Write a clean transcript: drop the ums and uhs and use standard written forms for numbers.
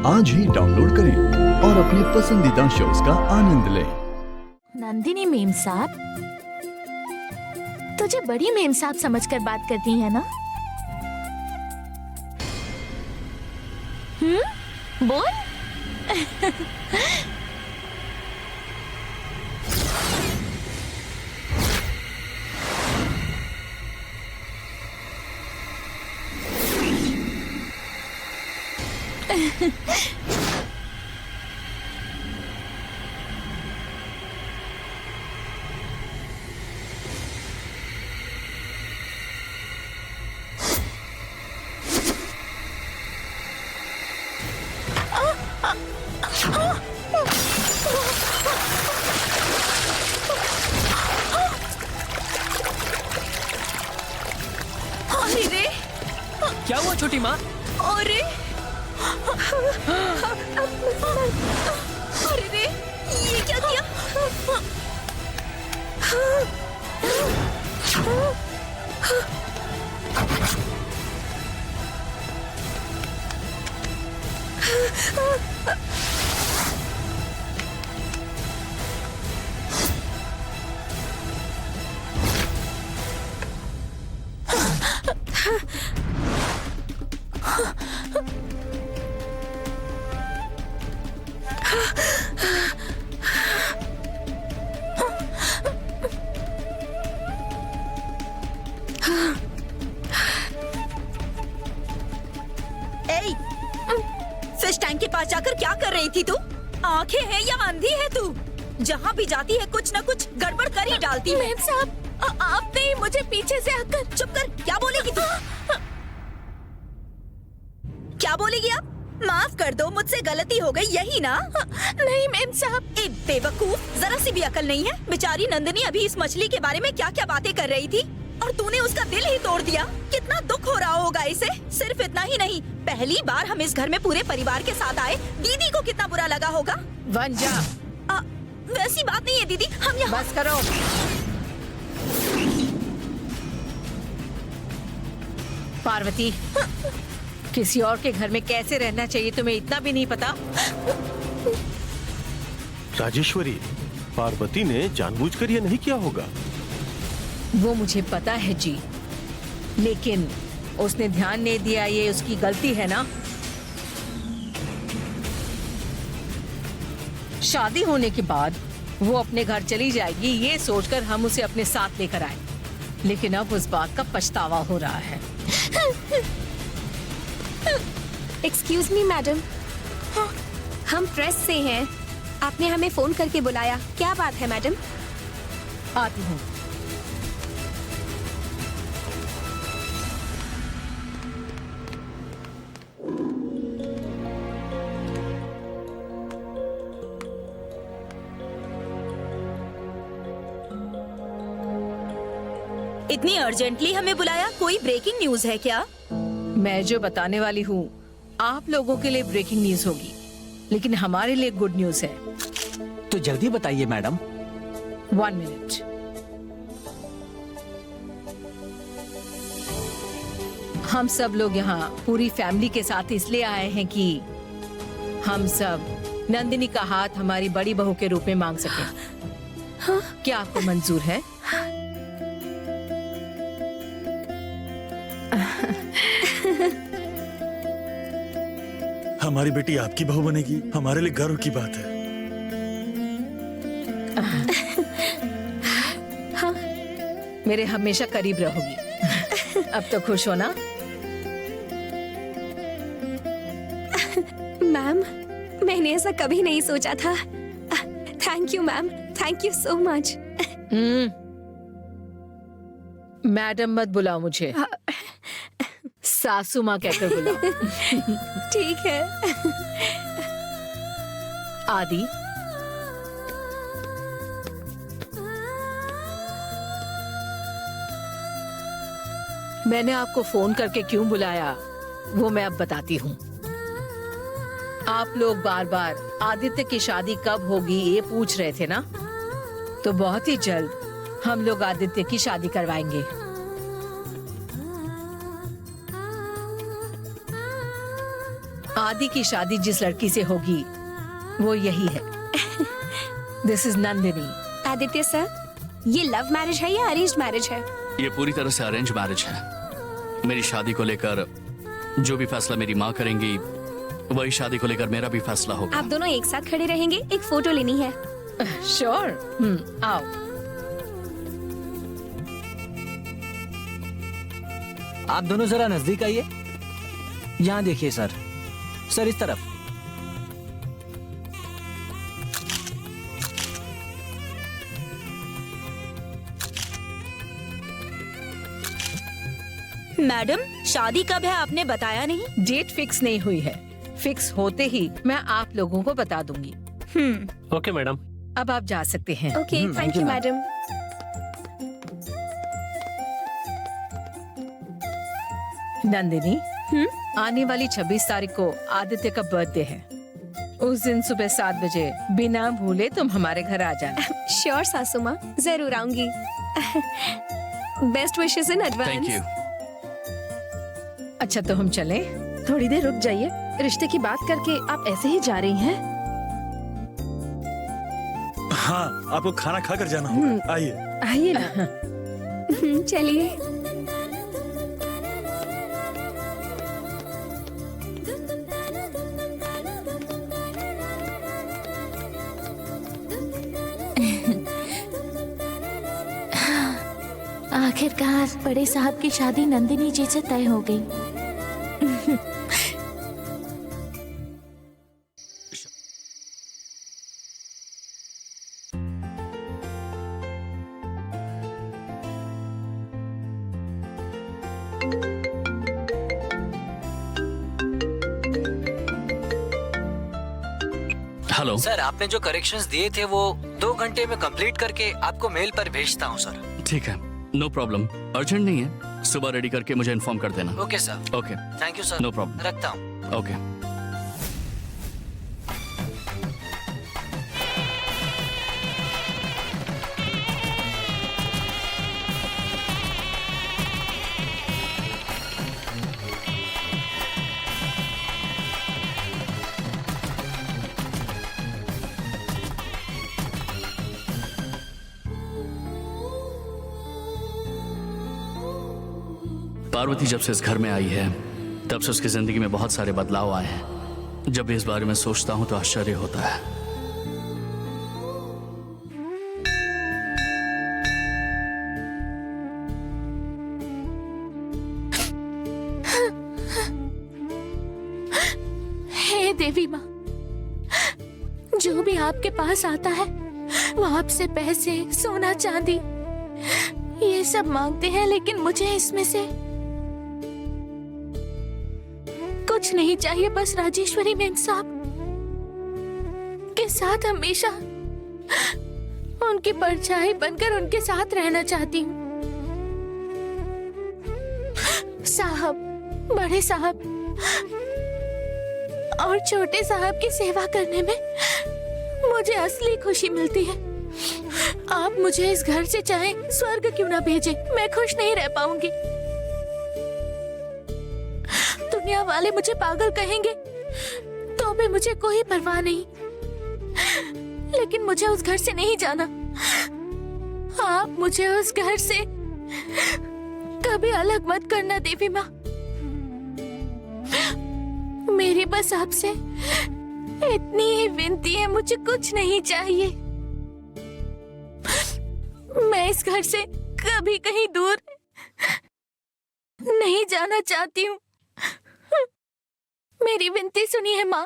आज ही डाउनलोड करें और अपने पसंदीदा शोज का आनंद लें। नंदिनी मेम साहब, तुझे बड़ी मेम साहब समझकर बात करती है ना? बोल। अरे क्या हुआ छोटी माँ? अरे अरे रे, ये क्या किया? ए, फिश टैंक के पास जाकर क्या कर रही थी तू? आंखें हैं या अंधी है तू? जहाँ भी जाती है कुछ न कुछ गड़बड़ कर ही डालती है। मेम साहब, आपने ही मुझे पीछे से आकर। चुप कर, क्या बोलेगी तू? क्या बोलेगी आप? माफ कर दो, मुझसे गलती हो गई, यही ना? नहीं मेम साहब। ए बेवकूफ, जरा सी भी अकल नहीं है? बेचारी नंदिनी अभी इस मछली के बारे में क्या क्या बातें कर रही थी और तूने उसका दिल ही तोड़ दिया। कितना दुख हो रहा होगा इसे। सिर्फ इतना ही नहीं, पहली बार हम इस घर में पूरे परिवार के साथ आए, दीदी को कितना बुरा लगा होगा। वंजा, वैसी बात नहीं है दीदी, हम यहाँ। बस करो। पार्वती, किसी और के घर में कैसे रहना चाहिए तुम्हें इतना भी नहीं पता? राजेश्वरी, पार्वती ने जानबूझकर ये नहीं किया होगा। वो मुझे पता है जी, लेकिन उसने ध्यान नहीं दिया, ये उसकी गलती है ना। शादी होने के बाद वो अपने घर चली जाएगी ये सोचकर हम उसे अपने साथ लेकर आए, लेकिन अब उस बात का पछतावा हो रहा है। एक्सक्यूज मी मैडम, हम प्रेस से हैं। आपने हमें फोन करके बुलाया, क्या बात है मैडम? आती हूँ। इतनी अर्जेंटली हमें बुलाया, कोई ब्रेकिंग न्यूज है क्या? मैं जो बताने वाली हूँ आप लोगों के लिए ब्रेकिंग न्यूज होगी, लेकिन हमारे लिए गुड न्यूज है। तो जल्दी बताइए मैडम। 1 मिनट। हम सब लोग यहाँ पूरी फैमिली के साथ इसलिए आए हैं कि हम सब नंदिनी का हाथ हमारी बड़ी बहू के रूप में मांग सकें। क्या आपको मंजूर है? हमारी बेटी आपकी बहू बनेगी, हमारे लिए गर्व की बात है। हाँ, मेरे हमेशा करीब रहोगी। अब तो खुश हो ना? मैम, मैंने ऐसा कभी नहीं सोचा था। Thank you ma'am, thank you so much. Madam मत बुलाओ मुझे, सासू माँ कहकर बुलाओ। ठीक है। आदि, मैंने आपको फोन करके क्यों बुलाया वो मैं अब बताती हूँ। आप लोग बार बार आदित्य की शादी कब होगी ये पूछ रहे थे ना, तो बहुत ही जल्द हम लोग आदित्य की शादी करवाएंगे। आदि की शादी जिस लड़की से होगी वो यही है। This is Nandini. Aditya sir, ये लव मैरिज है या अरेंज मैरिज है? ये पूरी तरह से अरेंज मैरिज है। मेरी शादी को लेकर जो भी फैसला मेरी माँ करेंगी वही शादी को लेकर मेरा भी फैसला होगा। आप दोनों एक साथ खड़े रहेंगे, एक फोटो लेनी है। श्योर। आओ। आप दोनों जरा नजदीक आइए। यहाँ देखिए सर, सर इस तरफ। मैडम, शादी कब है आपने बताया नहीं? डेट फिक्स नहीं हुई है, फिक्स होते ही मैं आप लोगों को बता दूंगी। Okay madam. अब आप जा सकते हैं। Okay, thank you madam. Nandini, आने वाली 26 तारीख को आदित्य का बर्थडे है। उस दिन सुबह 7 बजे बिना भूले तुम हमारे घर आ जाना। श्योर सासू माँ, जरूर आऊंगी। Best wishes in advance. Thank you. अच्छा तो हम चलें? थोड़ी देर रुक जाइए। रिश्ते की बात करके आप ऐसे ही जा रही हैं? हाँ, आपको खाना खाकर जाना होगा। आइए। आइए ना। चलिए। आखिरकार बड़े साहब की शादी नंदिनी जी से तय हो गई। हेलो सर, आपने जो करेक्शंस दिए थे वो 2 घंटे में कंप्लीट करके आपको मेल पर भेजता हूँ सर। ठीक है, नो प्रॉब्लम। अर्जेंट नहीं है, सुबह रेडी करके मुझे इन्फॉर्म कर देना। Okay sir. Okay, thank you sir. No problem. रखता हूँ। ओके। पार्वती जब से इस घर में आई है तब से उसकी जिंदगी में बहुत सारे बदलाव आए हैं। जब भी इस बारे में सोचता हूं तो आश्चर्य होता है। हे देवी माँ, जो भी आपके पास आता है वो आपसे पैसे, सोना, चांदी ये सब मांगते हैं, लेकिन मुझे इसमें से कुछ नहीं चाहिए। बस राजेश्वरी मेम साहब के साथ हमेशा उनकी परछाई बनकर उनके साथ रहना चाहती हूँ। साहब, बड़े साहब और छोटे साहब की सेवा करने में मुझे असली खुशी मिलती है। आप मुझे इस घर से चाहे स्वर्ग क्यों ना भेजें, मैं खुश नहीं रह पाऊंगी। दुनिया वाले मुझे पागल कहेंगे तो भी मुझे कोई परवाह नहीं, लेकिन मुझे उस घर से नहीं जाना। आप मुझे उस घर से कभी अलग मत करना देवी माँ। मेरी बस आपसे इतनी ही विनती है, मुझे कुछ नहीं चाहिए। मैं इस घर से कभी कहीं दूर नहीं जाना चाहती हूँ। मेरी विनती सुनिए माँ।